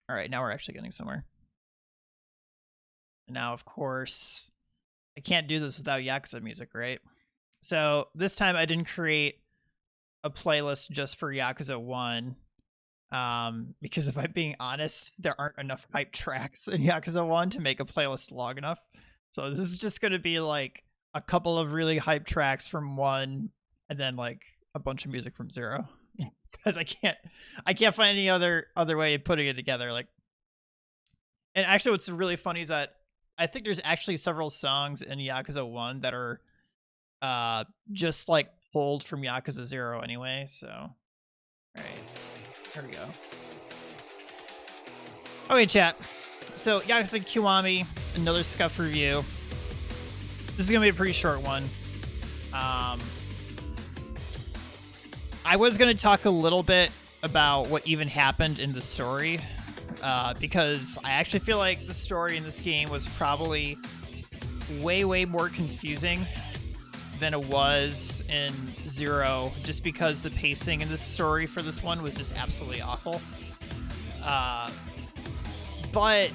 All right, now we're actually getting somewhere. And now, of course, I can't do this without Yakuza music, right? So this time I didn't create a playlist just for Yakuza 1. Because if I'm being honest, there aren't enough hype tracks in Yakuza 1 to make a playlist long enough. So this is just going to be like a couple of really hype tracks from 1 and then like a bunch of music from 0. Because I can't find any other way of putting it together. Like, and actually what's really funny is that I think there's actually several songs in Yakuza 1 that are just like pulled from Yakuza 0 anyway, so all right. There we go. Okay, chat. So, Yakuza Kiwami, another scuff review. This is going to be a pretty short one. I was going to talk a little bit about what even happened in the story, because I actually feel like the story in this game was probably way, way more confusing than it was in 0, just because the pacing in this story for this one was just absolutely awful. But,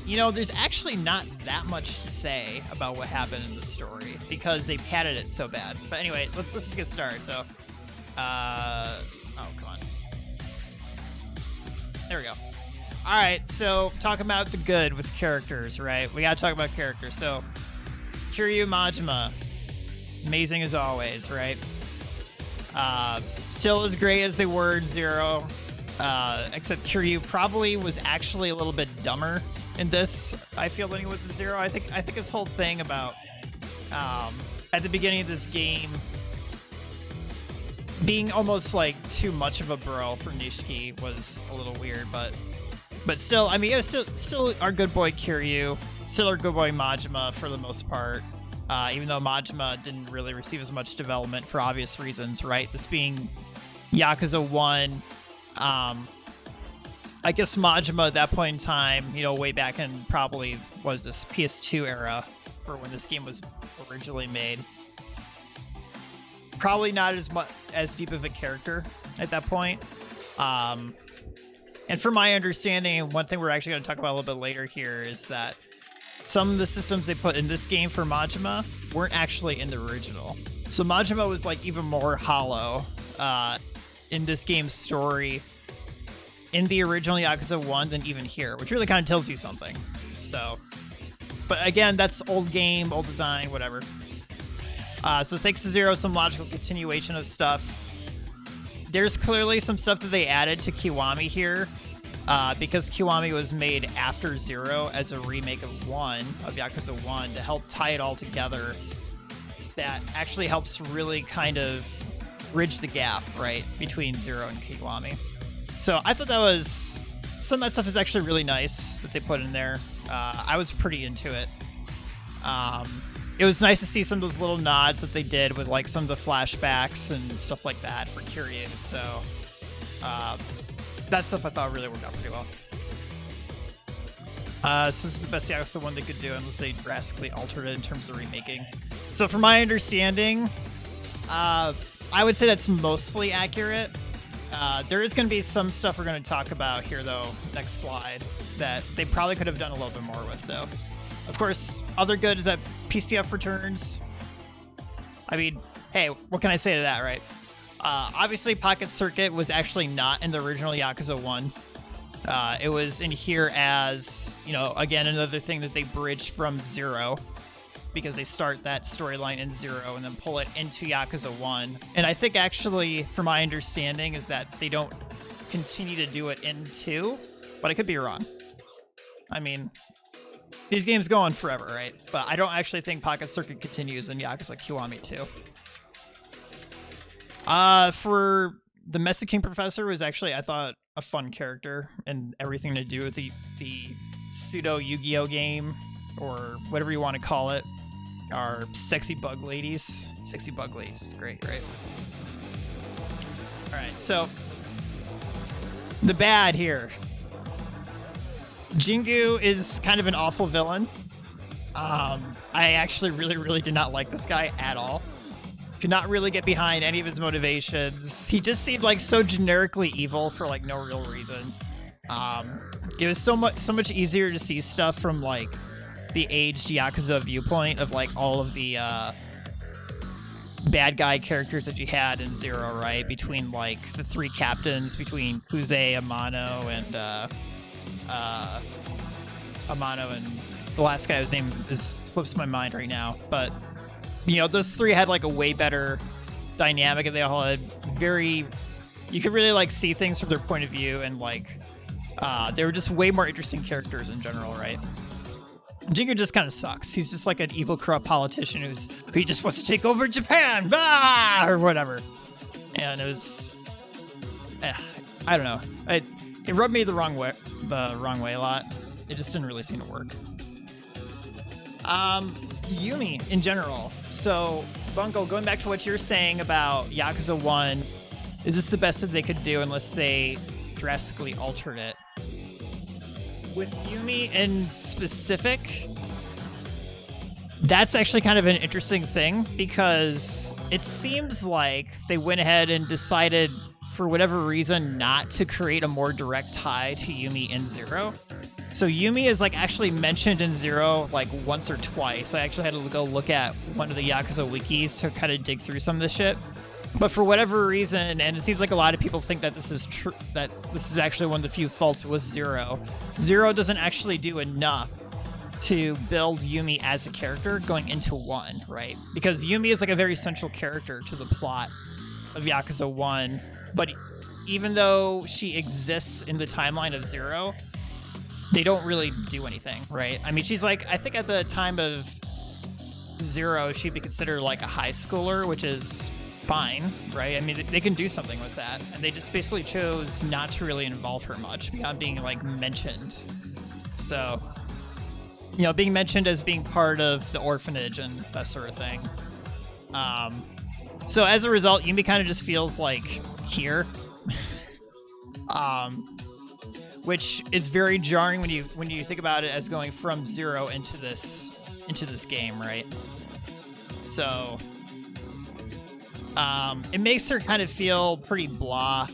you know, there's actually not that much to say about what happened in the story because they padded it so bad. But anyway, let's just get started. So, oh, come on. There we go. All right, so talking about the good with characters, right? We gotta talk about characters. So, Kiryu Majima, amazing as always, right? Still as great as they were in 0, except Kiryu probably was actually a little bit dumber in this, I feel, than he was in 0. I think his whole thing about at the beginning of this game being almost like too much of a bro for Nishiki was a little weird, but still, I mean, it was still our good boy Kiryu, still our good boy Majima for the most part. Even though Majima didn't really receive as much development for obvious reasons, right? This being Yakuza 1, I guess Majima at that point in time, you know, way back in probably was this PS2 era for when this game was originally made. Probably not as deep of a character at that point. And from my understanding, one thing we're actually going to talk about a little bit later here is that some of the systems they put in this game for Majima weren't actually in the original. So Majima was like even more hollow in this game's story in the original Yakuza 1 than even here, which really kind of tells you something. So, but again, that's old game, old design, whatever. So thanks to 0, some logical continuation of stuff. There's clearly some stuff that they added to Kiwami here. Because Kiwami was made after 0 as a remake of 1, of Yakuza 1, to help tie it all together, that actually helps really kind of bridge the gap, right, between 0 and Kiwami. So I thought that was... some of that stuff is actually really nice that they put in there. I was pretty into it. It was nice to see some of those little nods that they did with like some of the flashbacks and stuff like that for Kiryu, so... that stuff I thought really worked out pretty well. So this is the best Yakuza 1 they could do unless they drastically altered it in terms of remaking. So from my understanding, I would say that's mostly accurate. There is going to be some stuff we're going to talk about here, though, next slide, that they probably could have done a little bit more with, though. Of course, other good is that PCF returns. I mean, hey, what can I say to that, right? Obviously, Pocket Circuit was actually not in the original Yakuza 1. It was in here as, you know, again, another thing that they bridged from 0, because they start that storyline in 0 and then pull it into Yakuza 1. And I think actually, from my understanding, is that they don't continue to do it in 2, but I could be wrong. I mean, these games go on forever, right? But I don't actually think Pocket Circuit continues in Yakuza Kiwami 2. For the Mexican Professor was actually, I thought, a fun character and everything to do with the pseudo Yu-Gi-Oh game, or whatever you want to call it. Our sexy bug ladies. Sexy bug ladies is great, right? Alright, so the bad here. Jingu is kind of an awful villain. I actually really did not like this guy at all. Could not really get behind any of his motivations. He just seemed like so generically evil for like no real reason. It was so much easier to see stuff from like the aged Yakuza viewpoint of like all of the bad guy characters that you had in Zero, right? Between like the three captains, between Kuze, Amano, and the last guy whose name slips my mind right now. But you know, those three had like a way better dynamic, and they all had you could really like see things from their point of view, and like they were just way more interesting characters in general, right? Jinger just kind of sucks. He's just like an evil, corrupt politician who just wants to take over Japan, or whatever. And it was, I don't know. It rubbed me the wrong way a lot. It just didn't really seem to work. Yumi in general. So, Bungo, going back to what you're saying about Yakuza 1, is this the best that they could do unless they drastically altered it? With Yumi in specific, that's actually kind of an interesting thing, because it seems like they went ahead and decided, for whatever reason, not to create a more direct tie to Yumi in Zero. So Yumi is like actually mentioned in Zero like once or twice. I actually had to go look at one of the Yakuza wikis to kind of dig through some of this shit. But for whatever reason, and it seems like a lot of people think that this is true, that this is actually one of the few faults with Zero. Zero doesn't actually do enough to build Yumi as a character going into 1, right? Because Yumi is like a very central character to the plot of Yakuza 1, but even though she exists in the timeline of Zero, they don't really do anything, right? I mean, she's like, I think at the time of Zero, she'd be considered like a high schooler, which is fine, right? I mean, they can do something with that, and they just basically chose not to really involve her much beyond being like mentioned. So, you know, being mentioned as being part of the orphanage and that sort of thing. So as a result, Yumi kind of just feels like here, which is very jarring when you think about it as going from Zero into this game, right? So. It makes her kind of feel pretty blah.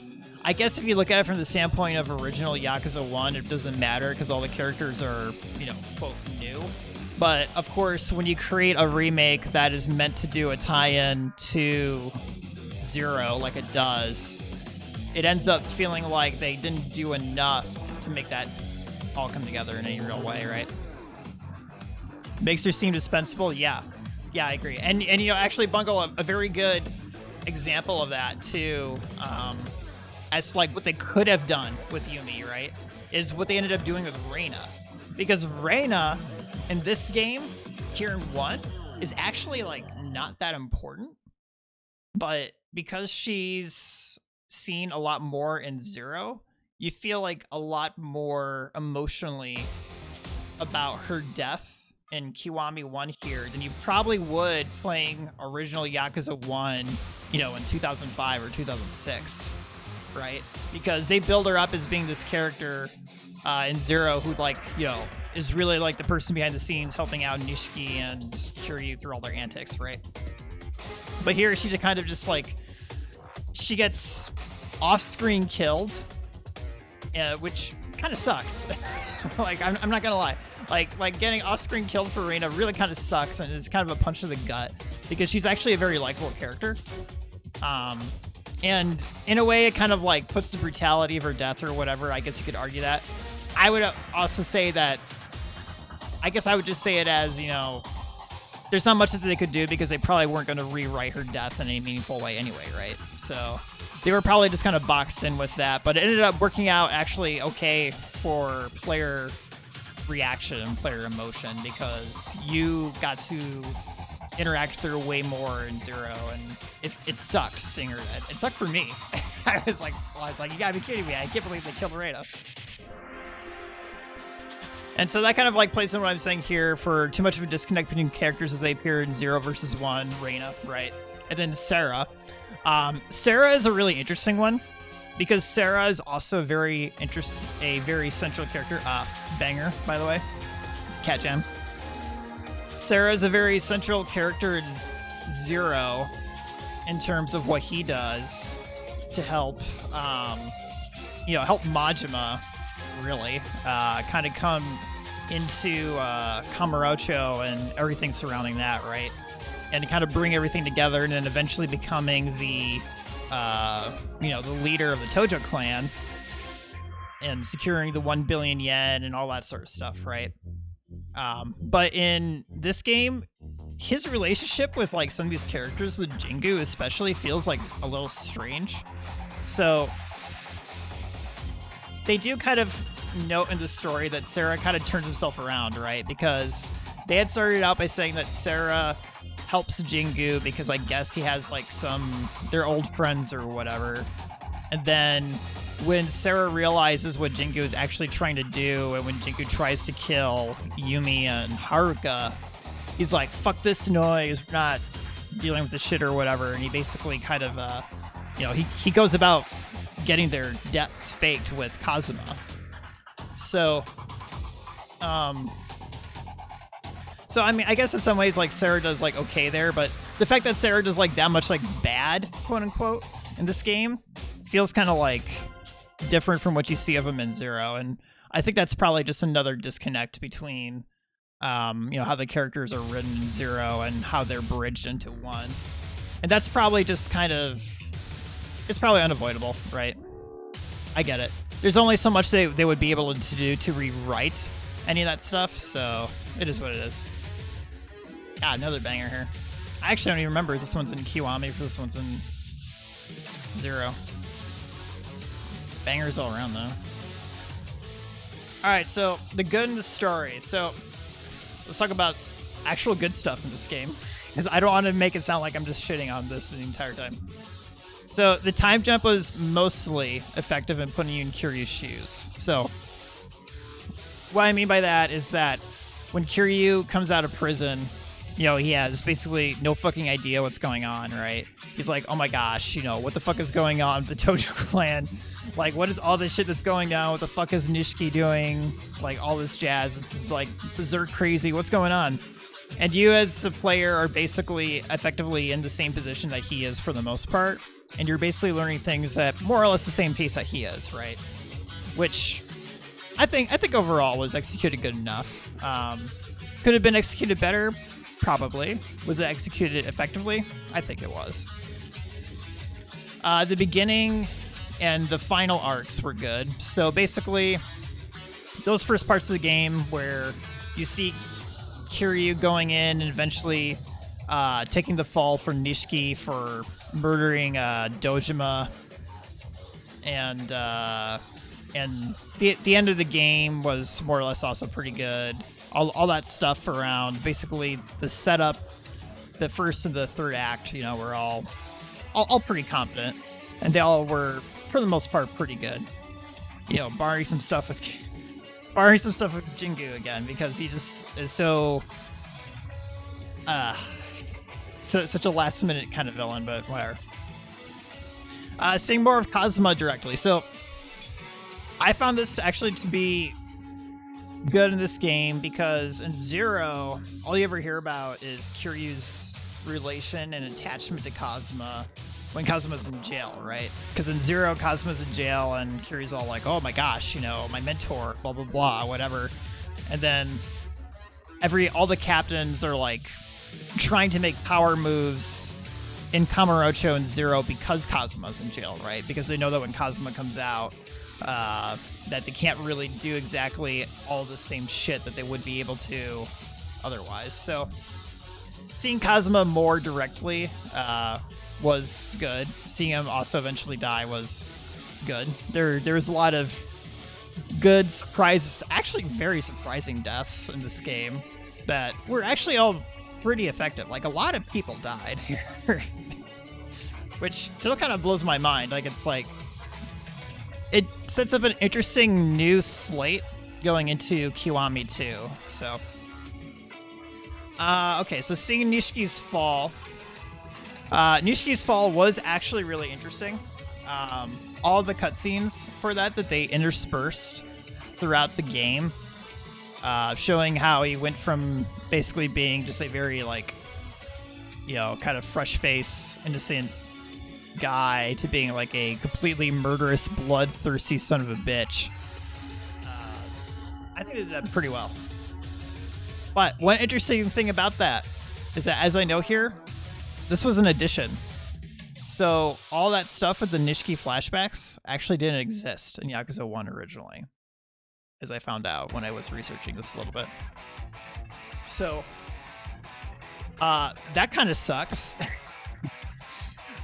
I guess if you look at it from the standpoint of original Yakuza 1, it doesn't matter because all the characters are, you know, quote, new. But, of course, when you create a remake that is meant to do a tie-in to Zero, like it does, it ends up feeling like they didn't do enough to make that all come together in any real way, right? Makes her seem dispensable? Yeah. Yeah, I agree. And you know, actually, Bungle, a very good example of that too, as like what they could have done with Yumi, right, is what they ended up doing with Reina, because Reina in this game here in 1 is actually like not that important, but because she's seen a lot more in Zero, you feel like a lot more emotionally about her death in Kiwami 1 here than you probably would playing original Yakuza 1, you know, in 2005 or 2006, right? Because they build her up as being this character in Zero who, like, you know, is really like the person behind the scenes helping out Nishiki and Kiryu through all their antics, right? But here she kind of just like, she gets off-screen killed, which kind of sucks. Like, I'm not gonna lie. Like getting off-screen killed for Reina really kind of sucks, and is kind of a punch to the gut, because she's actually a very likable character. And in a way, it kind of like puts the brutality of her death or whatever. I guess you could argue that. I would also say that, I guess I would just say it as, you know, there's not much that they could do because they probably weren't going to rewrite her death in a meaningful way anyway, right? So they were probably just kind of boxed in with that, but it ended up working out actually okay for player reaction and player emotion, because you got to interact through way more in Zero, and it sucked seeing her dead. It sucked for me. I was like, you gotta be kidding me. I can't believe they killed Reina. And so that kind of like plays in what I'm saying here for too much of a disconnect between characters as they appear in 0 versus 1, Reina, right? And then Sarah. Sarah is a really interesting one, because Sarah is also a very central character. Banger, by the way. Cat Jam. Sarah is a very central character in 0 in terms of what he does to help, help Majima really. Kind of come into Kamurocho and everything surrounding that, right? And kind of bring everything together, and then eventually becoming the, the leader of the Tojo clan, and securing the 1 billion yen and all that sort of stuff, right? But in this game, his relationship with like some of these characters, with Jingu especially, feels like a little strange. So they do kind of note in the story that Sarah kind of turns himself around, right? Because they had started out by saying that Sarah helps Jingu because I guess he has like they're old friends or whatever. And then when Sarah realizes what Jingu is actually trying to do, and when Jingu tries to kill Yumi and Haruka, he's like, fuck this noise, we're not dealing with this shit or whatever. And he basically kind of, he goes about getting their deaths faked with Kazuma. So I mean, I guess in some ways, like, Sarah does, like, okay there, but the fact that Sarah does, like, that much, like, bad, quote-unquote, in this game feels kind of, like, different from what you see of him in Zero, and I think that's probably just another disconnect between, how the characters are written in Zero and how they're bridged into one. And that's probably just kind of... It's probably unavoidable, right? I get it. There's only so much they would be able to do to rewrite any of that stuff, so it is what it is. Ah, another banger here. I actually don't even remember if this one's in Kiwami, if this one's in Zero. Bangers all around, though. Alright, so the good in the story. So let's talk about actual good stuff in this game, because I don't want to make it sound like I'm just shitting on this the entire time. So the time jump was mostly effective in putting you in Kiryu's shoes. So what I mean by that is that when Kiryu comes out of prison, he has basically no fucking idea what's going on, right? He's like, oh my gosh, what the fuck is going on with the Tojo clan? Like, what is all this shit that's going down? What the fuck is Nishiki doing? Like, all this jazz. It's just like berserk crazy. What's going on? And you as the player are basically effectively in the same position that he is for the most part. And you're basically learning things at more or less the same pace that he is, right? Which I think overall was executed good enough. Could have been executed better? Probably. Was it executed effectively? I think it was. The beginning and the final arcs were good. So basically, those first parts of the game where you see Kiryu going in and eventually taking the fall for Nishiki for murdering Dojima, and the end of the game was more or less also pretty good. All that stuff around basically the setup, the first and the third act, were all pretty competent, and they all were for the most part pretty good. Barring some stuff with Jingu again, because he just is such a last minute kind of villain, but whatever. Seeing more of Kazuma directly. So I found this actually to be good in this game, because in Zero, all you ever hear about is Kiryu's relation and attachment to Kazuma when Kazuma's in jail, right? Because in Zero, Kazuma's in jail and Kiryu's all like, oh my gosh, my mentor, blah, blah, blah, whatever. And then all the captains are like trying to make power moves in Kamurocho and Zero because Kazuma's in jail, right? Because they know that when Kazuma comes out, that they can't really do exactly all the same shit that they would be able to otherwise. So seeing Kazuma more directly was good. Seeing him also eventually die was good. There was a lot of good surprises, actually very surprising deaths in this game that were actually all pretty effective. Like, a lot of people died here, which still kind of blows my mind. Like, it's like, it sets up an interesting new slate going into Kiwami 2. So, okay, so seeing Nishiki's fall. Nishiki's fall was actually really interesting. All the cutscenes for that they interspersed throughout the game, showing how he went from basically being just a very, like, kind of fresh-face, innocent guy to being like a completely murderous, bloodthirsty son of a bitch. I think they did that pretty well. But one interesting thing about that is that, as I know here, this was an addition. So all that stuff with the Nishiki flashbacks actually didn't exist in Yakuza 1 originally, as I found out when I was researching this a little bit. So that kind of sucks.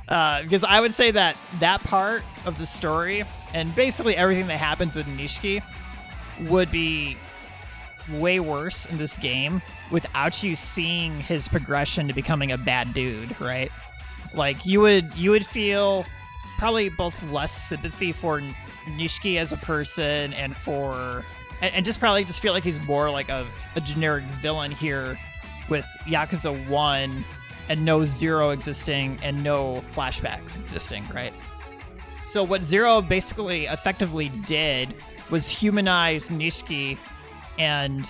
Because I would say that that part of the story and basically everything that happens with Nishiki would be way worse in this game without you seeing his progression to becoming a bad dude, right? Like you would feel probably both less sympathy for Nishiki as a person and just probably just feel like he's more like a generic villain here with Yakuza 1 and no Zero existing and no flashbacks existing, right? So what Zero basically effectively did was humanize Nishiki and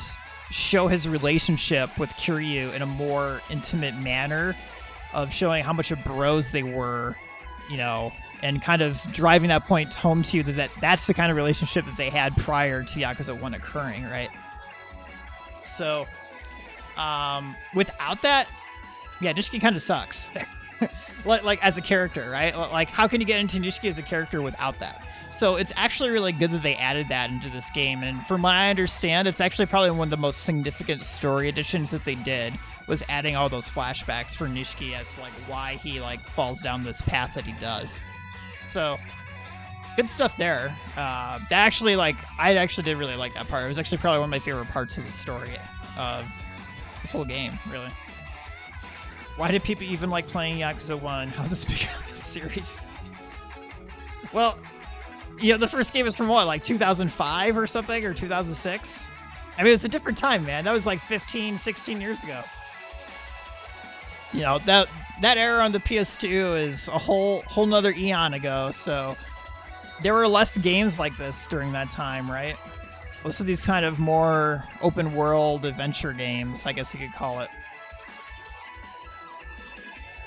show his relationship with Kiryu in a more intimate manner of showing how much of bros they were, you know, and kind of driving that point home to you that's the kind of relationship that they had prior to Yakuza 1 occurring, right? So, without that, yeah, Nishiki kind of sucks. like as a character, right? Like, how can you get into Nishiki as a character without that? So it's actually really good that they added that into this game. And from what I understand, it's actually probably one of the most significant story additions that they did was adding all those flashbacks for Nishiki as like why he like falls down this path that he does. So good stuff there. That actually I actually did really like that part. It was actually probably one of my favorite parts of the story of this whole game, really. Why did people even like playing Yakuza 1? How did this become a series? Well, you know, the first game is from what, like 2005 or something, or 2006? I mean, it was a different time, man. That was like 15, 16 years ago. You know, that era on the PS2 is a whole nother eon ago, so there were less games like this during that time, right? Most of these kind of more open world adventure games, I guess you could call it.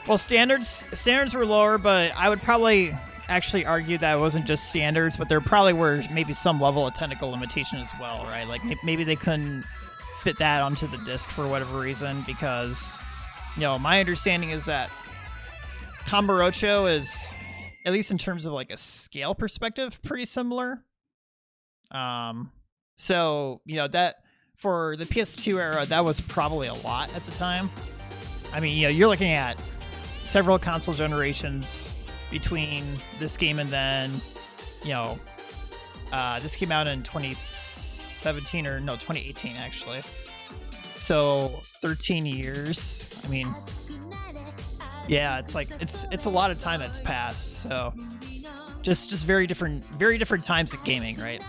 Well, standards were lower, but I would probably actually argue that it wasn't just standards, but there probably were maybe some level of technical limitation as well, right? Like maybe they couldn't fit that onto the disc for whatever reason, because, you know, my understanding is that Kamurocho is, at least in terms of like a scale perspective, pretty similar. So, you know, that for the PS2 era, that was probably a lot at the time. I mean, you know, you're looking at several console generations between this game and then, you know, this came out in 2017 or no, 2018 actually. So 13 years. I mean, yeah, it's like it's a lot of time that's passed. So just very different times of gaming, right?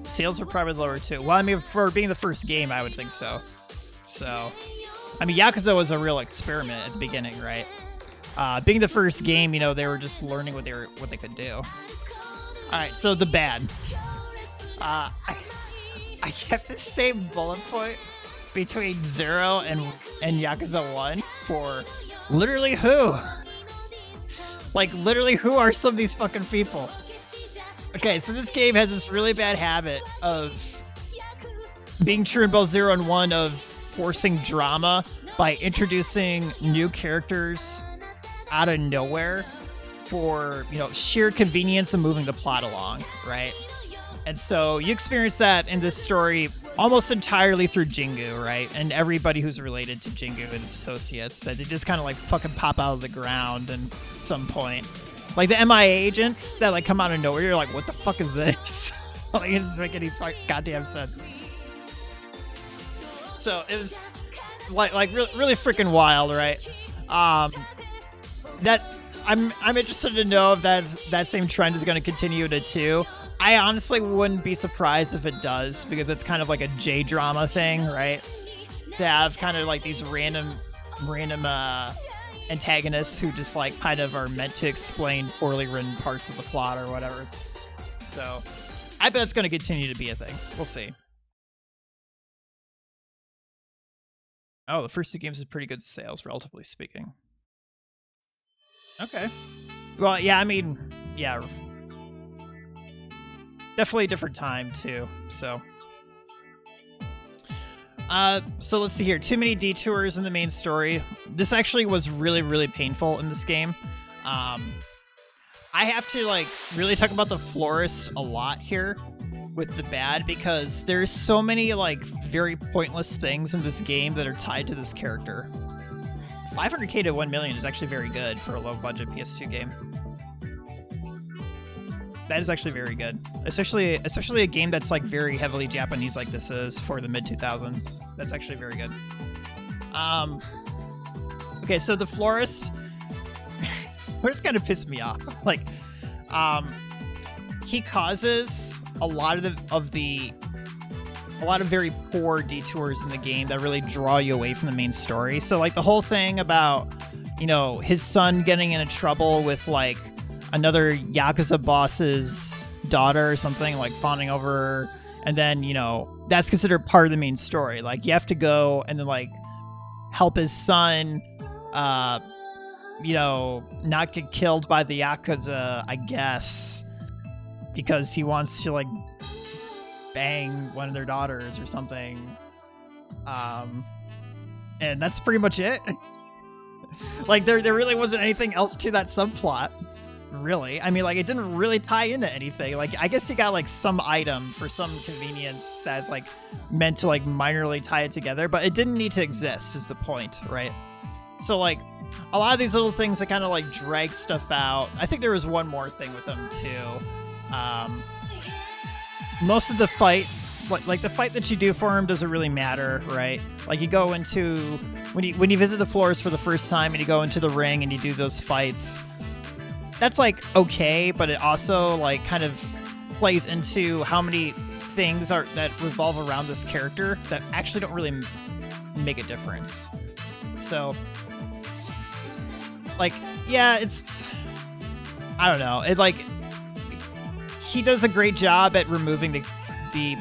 Sales were probably lower too. Well, I mean, for being the first game, I would think so. So, I mean, Yakuza was a real experiment at the beginning, right? Being the first game, you know, they were just learning what they could do. All right, so the bad. I kept the same bullet point between 0 and Yakuza 1 for literally who? Like, literally who are some of these fucking people? Okay, so this game has this really bad habit of being true in both 0 and 1 of forcing drama by introducing new characters out of nowhere for, you know, sheer convenience of moving the plot along, right? And so you experience that in this story almost entirely through Jingu, right? And everybody who's related to Jingu and his associates, that they just kind of like fucking pop out of the ground at some point. Like the MIA agents that like come out of nowhere, you're like, what the fuck is this? Like, it doesn't make any goddamn sense. So it was like really freaking wild, right? That I'm interested to know if that same trend is going to continue to 2. I honestly wouldn't be surprised if it does, because it's kind of like a J-drama thing, right? To have kind of like these random antagonists who just like kind of are meant to explain poorly written parts of the plot or whatever. So I bet it's going to continue to be a thing. We'll see. Oh, the first 2 games had pretty good sales, relatively speaking. Okay. Well, yeah, I mean, yeah. Definitely a different time, too. So, So let's see here. Too many detours in the main story. This actually was really, really painful in this game. I have to like really talk about the florist a lot here with the bad, because there's so many like very pointless things in this game that are tied to this character. 500k to 1 million is actually very good for a low budget PS2 game. That is actually very good, especially a game that's like very heavily Japanese like this is for the mid 2000s. That's actually very good. Okay, so the florist, florist kind of pissed me off. Like, he causes a lot of very poor detours in the game that really draw you away from the main story. So like the whole thing about, you know, his son getting into trouble with like another Yakuza boss's daughter or something, like fawning over her, and then, you know, that's considered part of the main story. Like, you have to go and then like help his son you know, not get killed by the Yakuza, I guess, because he wants to like bang one of their daughters or something. And that's pretty much it. Like, there really wasn't anything else to that subplot, really. I mean, like, it didn't really tie into anything. Like, I guess you got like some item for some convenience that's like meant to like minorly tie it together, but it didn't need to exist is the point, right? So like a lot of these little things that kind of like drag stuff out. I think there was one more thing with them too. Most of the fight, like the fight that you do for him doesn't really matter, right? Like, you go into, when you visit the floors for the first time and you go into the ring and you do those fights, that's like okay, but it also like kind of plays into how many things that revolve around this character that actually don't really make a difference. So like, yeah, it's, I don't know. It like, he does a great job at removing the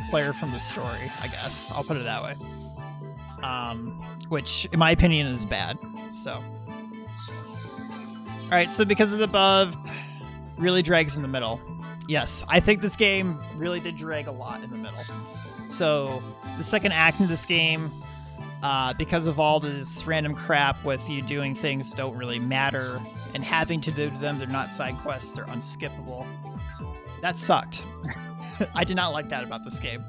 player from the story, I guess. I'll put it that way. Which, in my opinion, is bad. So, all right. So because of the above, really drags in the middle. Yes, I think this game really did drag a lot in the middle. So the second act in this game, because of all this random crap with you doing things that don't really matter and having to do them, they're not side quests, they're unskippable. That sucked. I did not like that about this game.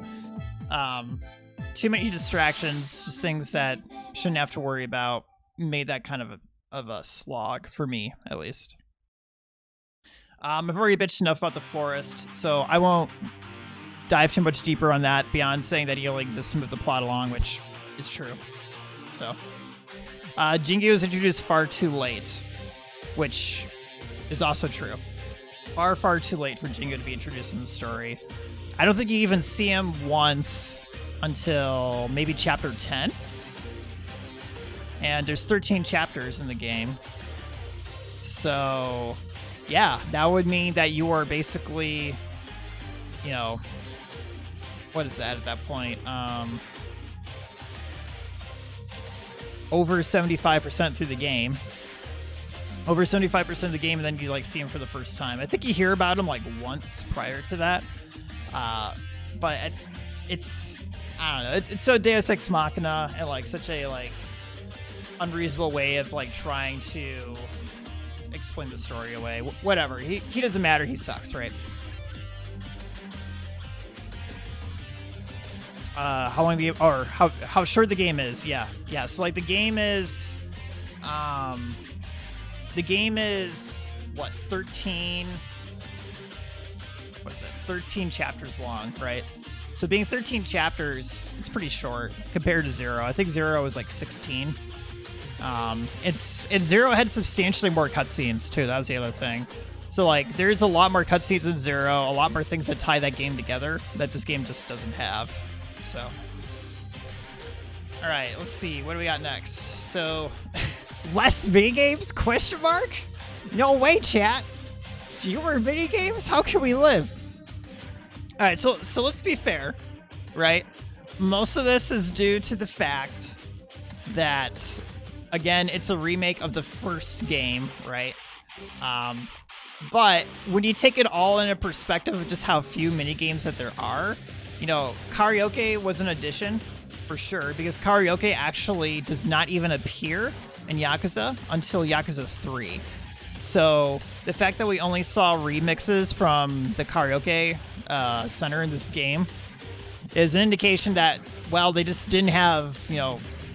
Too many distractions, just things that shouldn't have to worry about, made that kind of a slog for me, at least. I've already bitched enough about the florist, so I won't dive too much deeper on that beyond saying that he only exists to move the plot along, which is true. So, Jingu was introduced far too late, which is also true. Far, far too late for Jingu to be introduced in the story. I don't think you even see him once until maybe chapter 10. And there's 13 chapters in the game. So, yeah, that would mean that you are basically, you know, what is that at that point? Over 75% through the game. Over 75% of the game, and then you like see him for the first time. I think you hear about him like once prior to that. But it's, I don't know, it's so Deus Ex Machina and like such a like unreasonable way of like trying to explain the story away. Whatever, he doesn't matter, he sucks, right? How long or how short the game is? Yeah. So like the game is what, 13? What is it? 13 chapters long, right? So being 13 chapters, it's pretty short compared to Zero. I think Zero was like 16. It's Zero had substantially more cutscenes too. That was the other thing. So like, there's a lot more cutscenes in Zero, a lot more things that tie that game together that this game just doesn't have. So, all right, let's see. What do we got next? So, less minigames? Question mark? No way, chat. Fewer minigames? How can we live? All right, so let's be fair, right? Most of this is due to the fact that, again, it's a remake of the first game, right? But when you take it all in a perspective of just how few minigames that there are, you know, karaoke was an addition, for sure, because karaoke actually does not even appear in Yakuza until Yakuza 3. So the fact that we only saw remixes from the karaoke center in this game is an indication that, well, they just didn't have,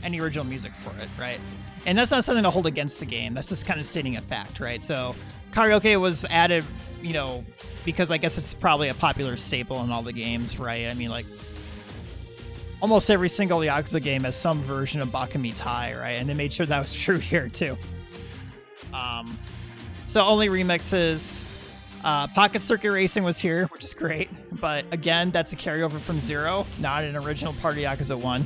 any original music for it, right? And that's not something to hold against the game. That's just kind of stating a fact, right? So karaoke was added, because I guess it's probably a popular staple in all the games, right? I mean, like, almost every single Yakuza game has some version of Bakami Tai, right? And they made sure that was true here, too. So only remixes. Pocket Circuit Racing was here, which is great. But again, that's a carryover from 0, not an original part of Yakuza 1.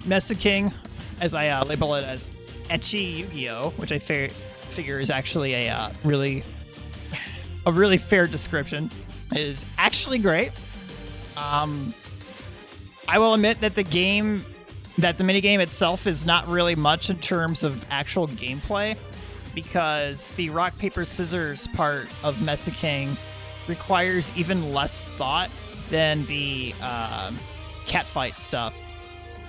Mesa King, as I label it as Ecchi Yu-Gi-Oh!, which I figure is actually a really fair description, is actually great. I will admit that the minigame itself is not really much in terms of actual gameplay, because the rock, paper, scissors part of Mesa King requires even less thought than the catfight stuff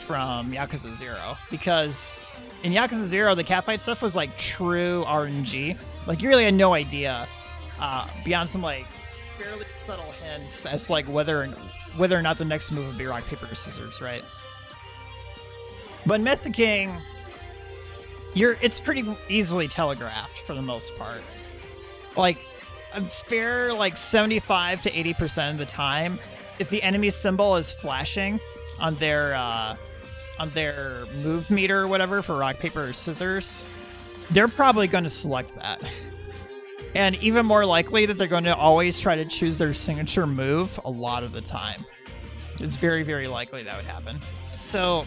from Yakuza 0. Because in Yakuza 0, the catfight stuff was like true RNG. Like, you really had no idea beyond some like fairly subtle hints as to, like, whether or not the next move would be rock, paper, or scissors, right? But in Mesa King, it's pretty easily telegraphed for the most part. Like, a fair, like, 75 to 80% of the time, if the enemy symbol is flashing on their move meter or whatever for rock, paper, or scissors, they're probably going to select that. And even more likely that they're going to always try to choose their signature move a lot of the time. It's very, very likely that would happen. So,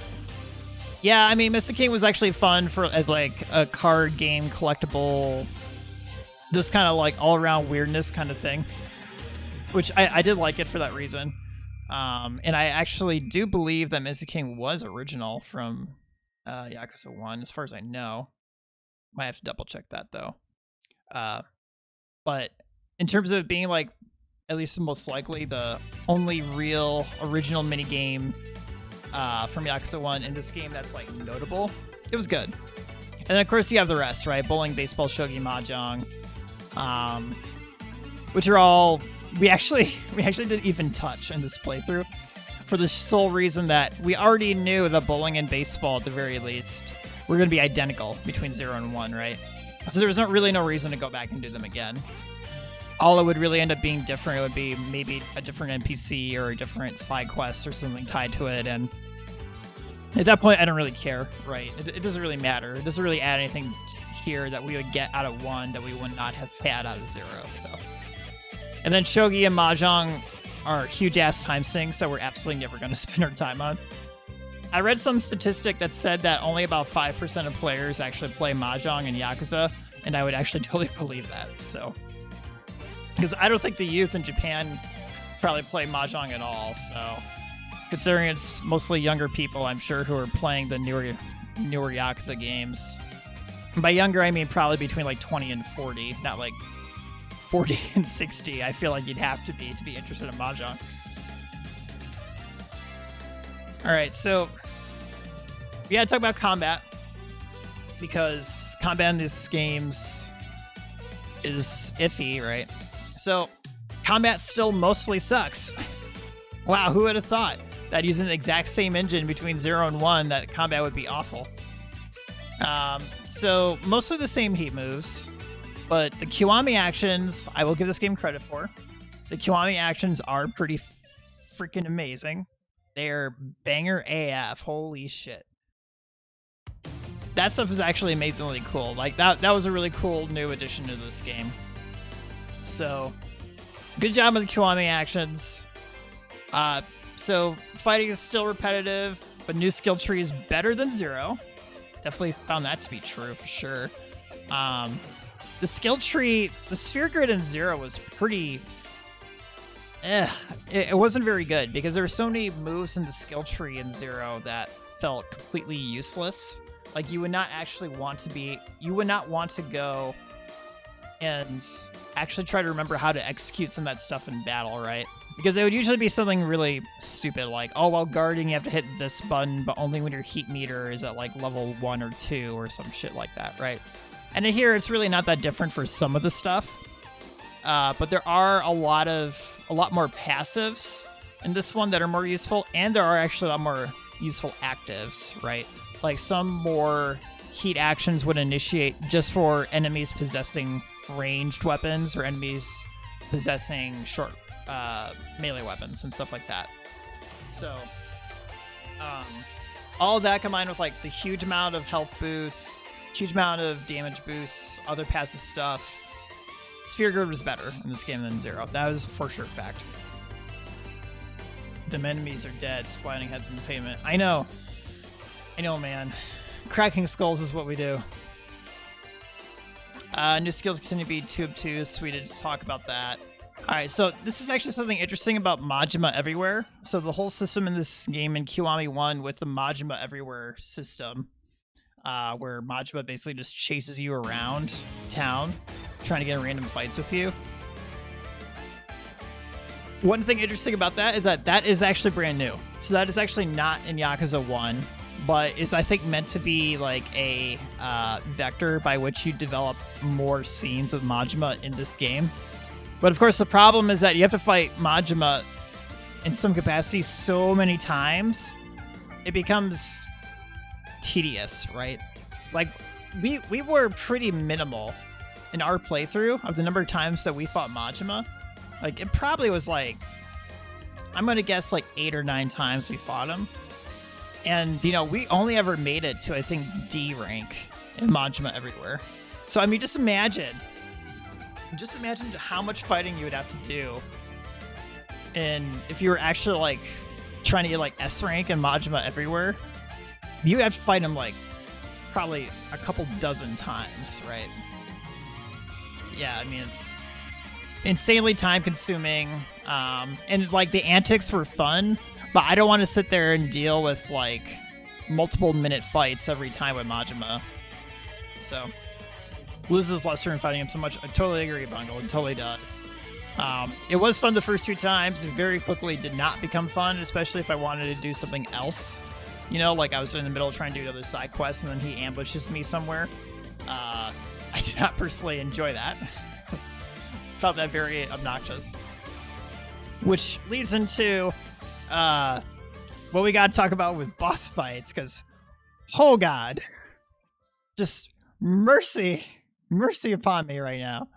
yeah, I mean, Mesa King was actually fun as like a card game collectible, just kind of like all-around weirdness kind of thing, which I did like it for that reason. And I actually do believe that Mesa King was original from Yakuza 1, as far as I know. Might have to double check that, though. But in terms of it being, like, at least most likely the only real original minigame from Yakuza 1 in this game that's, like, notable, it was good. And then, of course, you have the rest, right? Bowling, baseball, shogi, mahjong, which are all we actually didn't even touch in this playthrough, for the sole reason that we already knew that bowling and baseball, at the very least, were going to be identical between 0 and 1, right? So there was really no reason to go back and do them again. All it would really end up being different, it would be maybe a different NPC or a different side quest or something tied to it. And at that point, I don't really care, right? It doesn't really matter. It doesn't really add anything here that we would get out of 1 that we would not have had out of 0. So, and then shogi and mahjong are huge-ass time sinks that we're absolutely never going to spend our time on. I read some statistic that said that only about 5% of players actually play mahjong in Yakuza, and I would actually totally believe that. So, because I don't think the youth in Japan probably play mahjong at all. So, considering it's mostly younger people, I'm sure, who are playing the newer Yakuza games. And by younger, I mean probably between like 20 and 40, not like 40 and 60. I feel like you'd have to be interested in mahjong. All right, so we gotta talk about combat, because combat in these games is iffy, right? So combat still mostly sucks. Wow, who would have thought that using the exact same engine between 0 and 1 that combat would be awful? So mostly the same heat moves, but the Kiwami actions, I will give this game credit for. The Kiwami actions are pretty freaking amazing. They're banger AF. Holy shit. That stuff is actually amazingly cool. Like, that was a really cool new addition to this game. So, good job with the Kiwami actions. So, fighting is still repetitive, but new skill tree is better than 0. Definitely found that to be true, for sure. The skill tree, the sphere grid in 0 was pretty... It wasn't very good, because there were so many moves in the skill tree in 0 that felt completely useless. Like, you would not want to go and actually try to remember how to execute some of that stuff in battle, right? Because it would usually be something really stupid, like, oh, while guarding, you have to hit this button, but only when your heat meter is at, like, level 1 or 2 or some shit like that, right? And here, it's really not that different for some of the stuff. But there are a lot more passives in this one that are more useful, and there are actually a lot more useful actives, right? Like, some more heat actions would initiate just for enemies possessing ranged weapons or enemies possessing short melee weapons and stuff like that. So all of that combined with like the huge amount of health boosts, huge amount of damage boosts, other passive stuff, Sphere Grid was better in this game than Zero. That was for sure fact. The enemies are dead, splitting heads in the pavement. I know, man. Cracking skulls is what we do. New skills continue to be 2 of 2, so we did just talk about that. Alright, so this is actually something interesting about Majima Everywhere. So the whole system in this game in Kiwami 1 with the Majima Everywhere system, where Majima basically just chases you around town, trying to get in random fights with you. One thing interesting about that is actually brand new. So that is actually not in Yakuza 1, but is, I think, meant to be like a vector by which you develop more scenes of Majima in this game. But of course, the problem is that you have to fight Majima in some capacity so many times, it becomes tedious, right? Like, we were pretty minimal in our playthrough of the number of times that we fought Majima. Like, it probably was like, I'm going to guess like 8 or 9 times we fought him. And, you know, we only ever made it to, I think, D rank in Majima Everywhere. So, I mean, just imagine how much fighting you would have to do. And if you were actually, like, trying to get, like, S rank in Majima Everywhere, you would have to fight him, like, probably a couple dozen times, right? Yeah, I mean, it's insanely time-consuming. And, like, the antics were fun, but I don't want to sit there and deal with, like, multiple-minute fights every time with Majima. So, loses lesser in fighting him so much. I totally agree, Bungle. It totally does. It was fun the first 2 times. It very quickly did not become fun, especially if I wanted to do something else. You know, like I was in the middle trying to do another side quest, and then he ambushes me somewhere. I did not personally enjoy that. Felt that very obnoxious. Which leads into what we got to talk about with boss fights, because, oh god, just mercy upon me right now.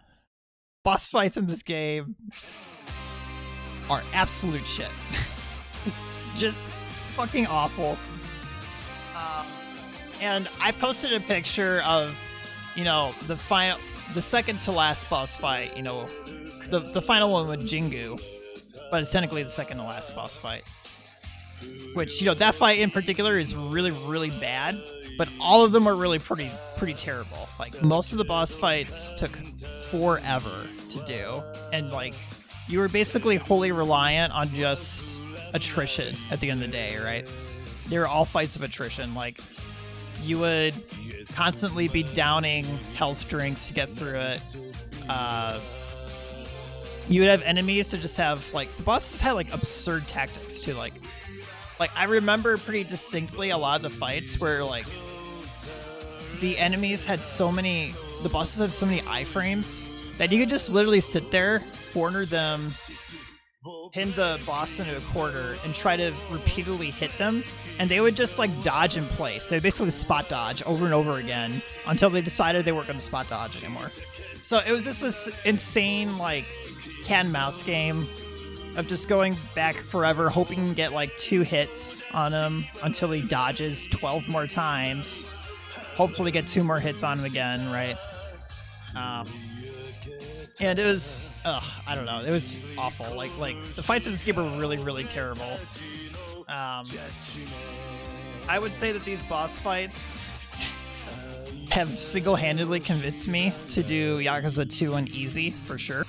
Boss fights in this game are absolute shit. Just fucking awful. And I posted a picture of, you know, the second to last boss fight, you know, the final one with Jingu, but it's technically the second to last boss fight. Which, you know, that fight in particular is really, really bad, but all of them are really pretty terrible. Like, most of the boss fights took forever to do, and, like, you were basically wholly reliant on just attrition at the end of the day, right? They were all fights of attrition. Like, you would constantly be downing health drinks to get through it. You would have enemies to just have, like, the bosses had, like, absurd tactics too. Like I remember pretty distinctly a lot of the fights where, like, the bosses had so many iframes that you could just literally sit there, corner them, pin the boss into a corner, and try to repeatedly hit them, and they would just, like, dodge in place. They would basically spot dodge over and over again until they decided they weren't going to spot dodge anymore. So it was just this insane, like, cat and mouse game of just going back forever, hoping to get, like, 2 hits on him until he dodges 12 more times. Hopefully get 2 more hits on him again, right? And it was, I don't know, it was awful. Like the fights in this game were really, really terrible. I would say that these boss fights have single-handedly convinced me to do Yakuza 2 on easy, for sure.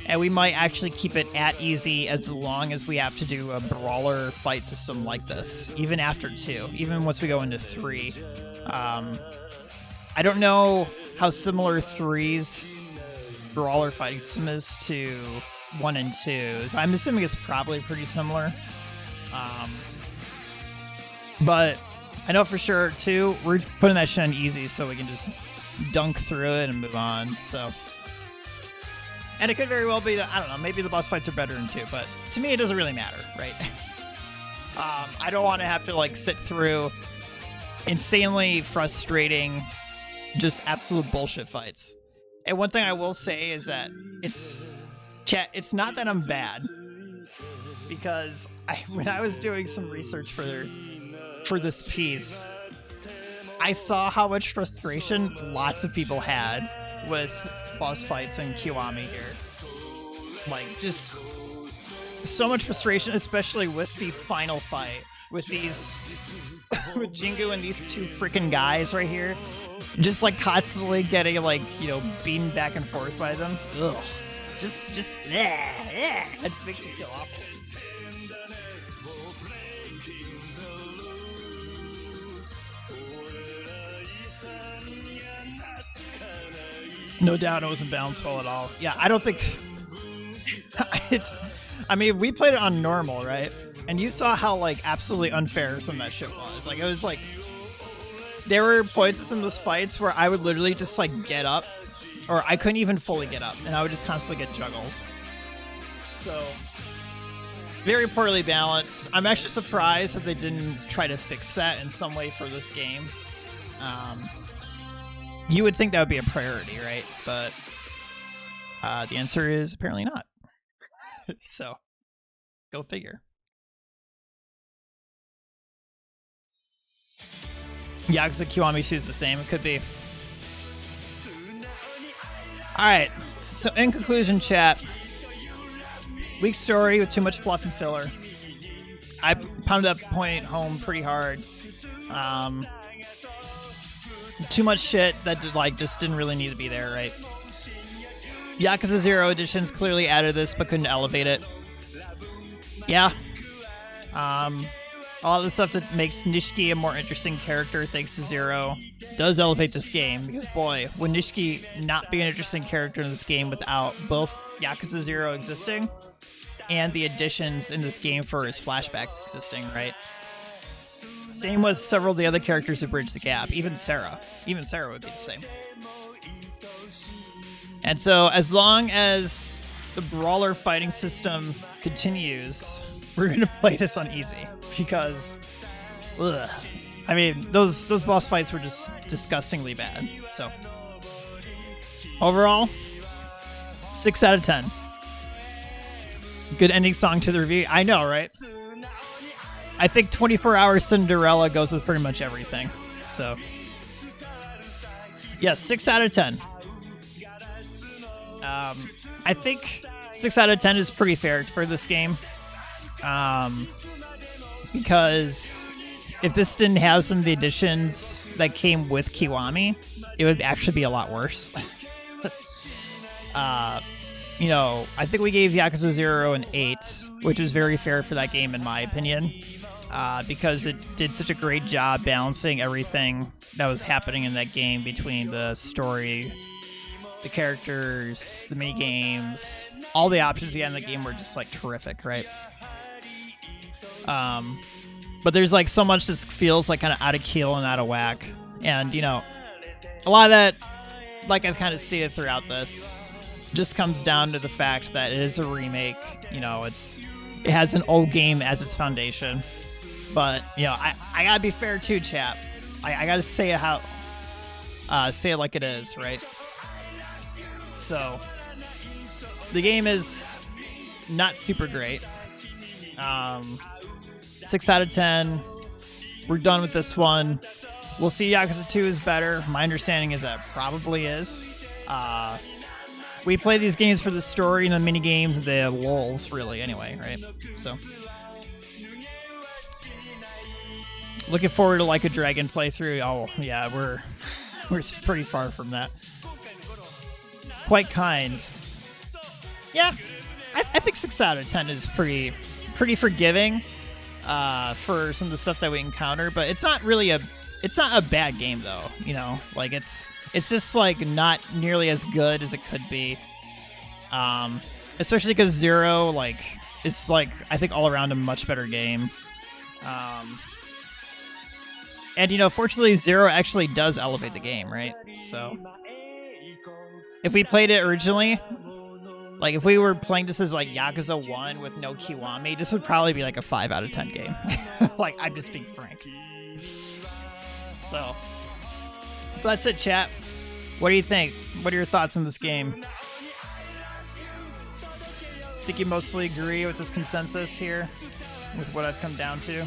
And we might actually keep it at easy as long as we have to do a brawler fight system like this, even after 2, even once we go into 3. I don't know how similar 3's brawler fighting system is to 1 and 2. So I'm assuming it's probably pretty similar. But I know for sure 2, we're putting that shit on easy so we can just dunk through it and move on. So, and it could very well be that, I don't know, maybe the boss fights are better in 2, but to me it doesn't really matter, right? I don't want to have to like sit through insanely frustrating, just absolute bullshit fights. And one thing I will say is that it's not that I'm bad, because when I was doing some research for this piece, I saw how much frustration lots of people had with boss fights in Kiwami here. Like, just so much frustration, especially with the final fight with these with Jingu and these 2 freaking guys right here, just like constantly getting like, you know, beaten back and forth by them. Ugh. Just it just makes me feel awful. No doubt it wasn't balanced well at all. Yeah, I don't think I mean, we played it on normal, right? And you saw how like absolutely unfair some of that shit was. Like, it was like there were points in those fights where I would literally just like get up, or I couldn't even fully get up, and I would just constantly get juggled. So very poorly balanced. I'm actually surprised that they didn't try to fix that in some way for this game. You would think that would be a priority, right? But the answer is apparently not. So, go figure. Yakuza Kiwami 2 is the same. It could be. Alright. So, in conclusion, chat. Weak story with too much fluff and filler. I pounded that point home pretty hard. Too much shit that like just didn't really need to be there, right? Yakuza 0 editions clearly added this but couldn't elevate it. Yeah. A lot of the stuff that makes Nishiki a more interesting character thanks to 0 does elevate this game, because boy, would Nishiki not be an interesting character in this game without both Yakuza 0 existing and the additions in this game for his flashbacks existing, right? Same with several of the other characters who bridge the gap. Even Sarah. Even Sarah would be the same. And so, as long as the brawler fighting system continues, we're going to play this on easy. Because, ugh. I mean, those boss fights were just disgustingly bad. So, overall, 6 out of 10. Good ending song to the review. I know, right? I think 24 Hour Cinderella goes with pretty much everything. So, yeah, 6 out of 10. I think 6 out of 10 is pretty fair for this game. Because if this didn't have some of the additions that came with Kiwami, it would actually be a lot worse. You know, I think we gave Yakuza 0 an 8, which is very fair for that game in my opinion. Because it did such a great job balancing everything that was happening in that game between the story, the characters, the mini games, all the options you had in the game were just like terrific, right? But there's like so much that feels like kind of out of keel and out of whack, and you know, a lot of that, like I've kind of stated throughout this, just comes down to the fact that it is a remake. You know, it has an old game as its foundation. But, you know, I gotta be fair too, chap. I gotta say it say it like it is, right? So, the game is not super great. 6 out of 10. We're done with this one. We'll see Yakuza 2 is better. My understanding is that it probably is. We play these games for the story and the mini games and the lulz, really, anyway, right? So, looking forward to Like a Dragon playthrough. Oh, yeah, we're pretty far from that. Quite kind. Yeah, I think 6 out of 10 is pretty forgiving for some of the stuff that we encounter, but it's not a bad game though. You know, like it's just like not nearly as good as it could be. especially because Zero, like, is like, I think all around a much better game. And you know, fortunately, Zero actually does elevate the game, right? So if we played it originally, like if we were playing this as like Yakuza 1 with no Kiwami, this would probably be like a 5 out of 10 game. Like, I'm just being frank. So that's it, chat. What do you think? What are your thoughts on this game? Think you mostly agree with this consensus here, with what I've come down to?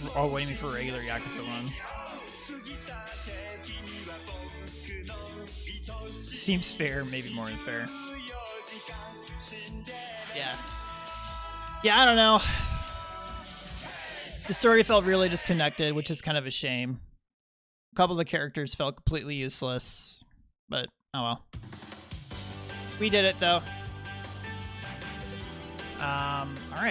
We're all waiting for regular Yakuza 1. Seems fair, maybe more than fair. Yeah. Yeah, I don't know. The story felt really disconnected, which is kind of a shame. A couple of the characters felt completely useless, but oh well. We did it though. All right.